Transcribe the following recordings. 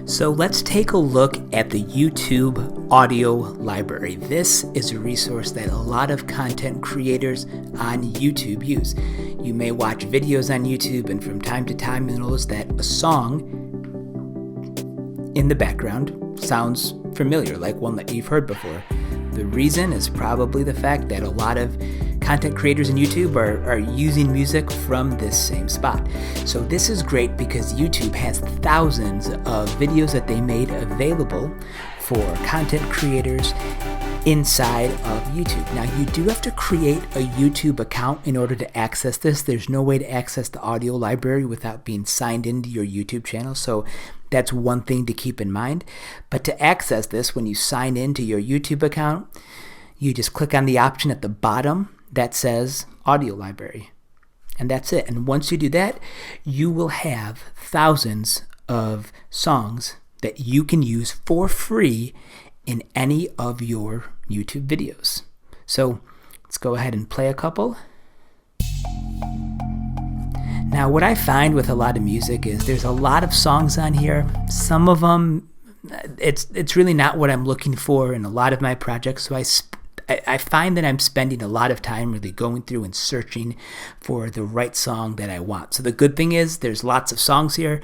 So let's take a look at the YouTube audio library. This is a resource that a lot of content creators on YouTube use. You may watch videos on YouTube, and from time to time you'll notice that a song in the background sounds familiar, like one that you've heard before. The reason is probably the fact that a lot of content creators in YouTube are using music from this same spot. So this is great because YouTube has thousands of videos that they made available for content creators inside of YouTube. Now, you do have to create a YouTube account in order to access this. There's no way to access the audio library without being signed into your YouTube channel. So that's one thing to keep in mind. But to access this, when you sign into your YouTube account, you just click on the option at the bottom that says audio library. And that's it. And once you do that, you will have thousands of songs that you can use for free in any of your YouTube videos. So let's go ahead and play a couple. Now, what I find with a lot of music is there's a lot of songs on here. Some of them, it's really not what I'm looking for in a lot of my projects. So I find that I'm spending a lot of time really going through and searching for the right song that I want. So the good thing is there's lots of songs here.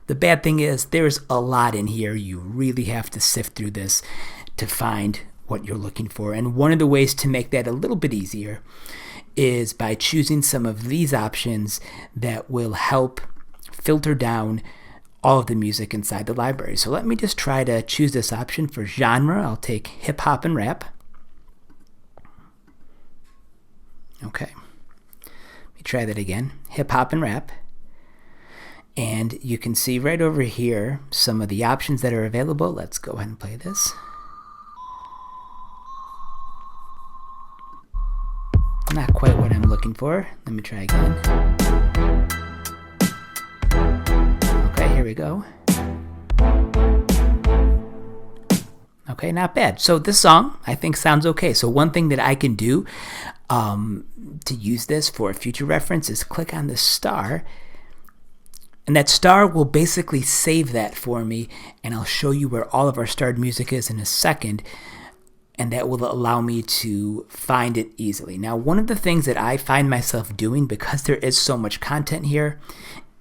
The bad thing is there's a lot in here. You really have to sift through this to find what you're looking for. And one of the ways to make that a little bit easier is by choosing some of these options that will help filter down all of the music inside the library. So let me just try to choose this option. For genre, I'll take hip hop and rap. Okay, let me try that again. Hip hop and rap. And you can see right over here some of the options that are available. Let's go ahead and play this. Not quite what I'm looking for. Let me try again. Okay, here we go. Okay, not bad. So this song, I think, sounds okay. So one thing that I can do to use this for future reference is click on the star, and that star will basically save that for me, and I'll show you where all of our starred music is in a second, and that will allow me to find it easily. Now, one of the things that I find myself doing, because there is so much content here,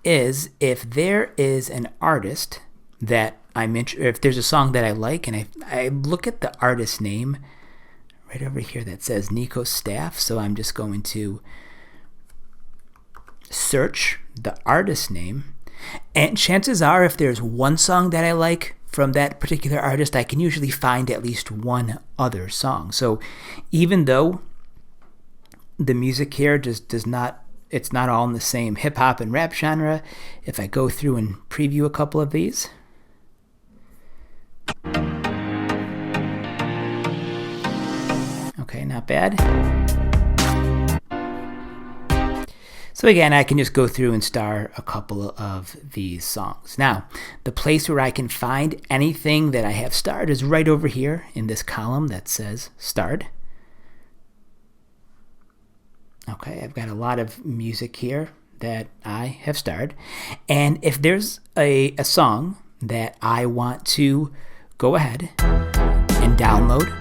is if there is an artist that if there's a song that I like, and I look at the artist name right over here that says Nico Staff, so I'm just going to search the artist name, and chances are if there's one song that I like from that particular artist, I can usually find at least one other song. So even though the music here it's not all in the same hip hop and rap genre, if I go through and preview a couple of these, okay, not bad. So again, I can just go through and star a couple of these songs. Now, the place where I can find anything that I have starred is right over here in this column that says starred. Okay, I've got a lot of music here that I have starred. And if there's a song that I want to go ahead and download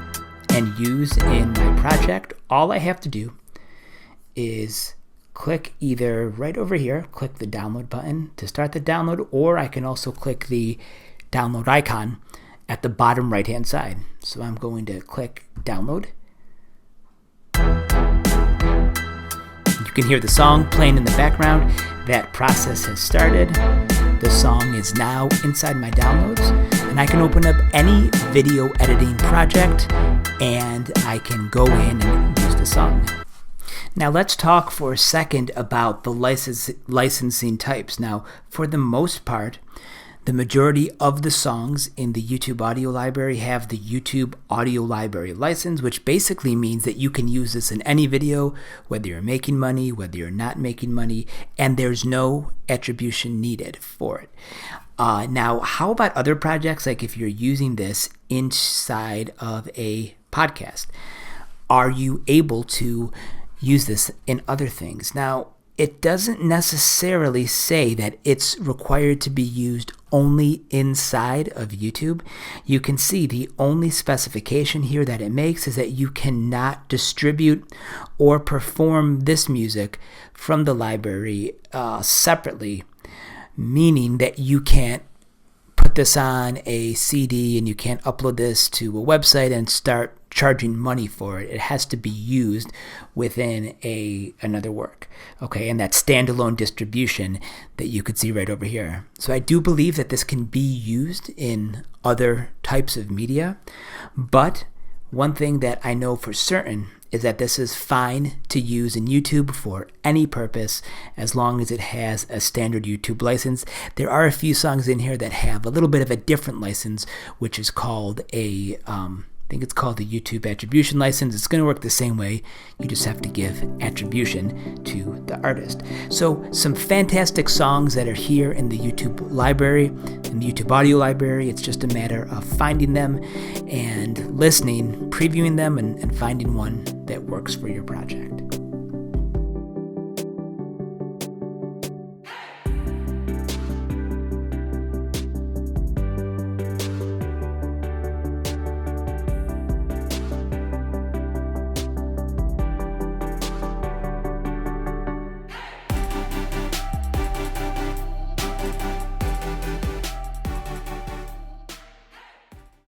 and use in my project, all I have to do is click either right over here, click the download button to start the download, or I can also click the download icon at the bottom right hand side. So I'm going to click download. You can hear the song playing in the background. That process has started. The song is now inside my downloads, and I can open up any video editing project and I can go in and use the song. Now let's talk for a second about the licensing types. Now, for the most part, the majority of the songs in the YouTube audio library have the YouTube audio library license, which basically means that you can use this in any video, whether you're making money, whether you're not making money, and there's no attribution needed for it. Now, how about other projects? Like if you're using this inside of a podcast, are you able to use this in other things? Now, it doesn't necessarily say that it's required to be used only inside of YouTube. You can see the only specification here that it makes is that you cannot distribute or perform this music from the library separately, meaning that you can't put this on a CD and you can't upload this to a website and start charging money for it. It has to be used within another work, okay, and that standalone distribution that you could see right over here. So I do believe that this can be used in other types of media, but one thing that I know for certain is that this is fine to use in YouTube for any purpose as long as it has a standard YouTube license. There are a few songs in here that have a little bit of a different license, which is called I think it's called the YouTube attribution license. It's going to work the same way. You just have to give attribution to the artist. So some fantastic songs that are here in the YouTube library, in the YouTube audio library. It's just a matter of finding them and listening, previewing them, and finding one that works for your project.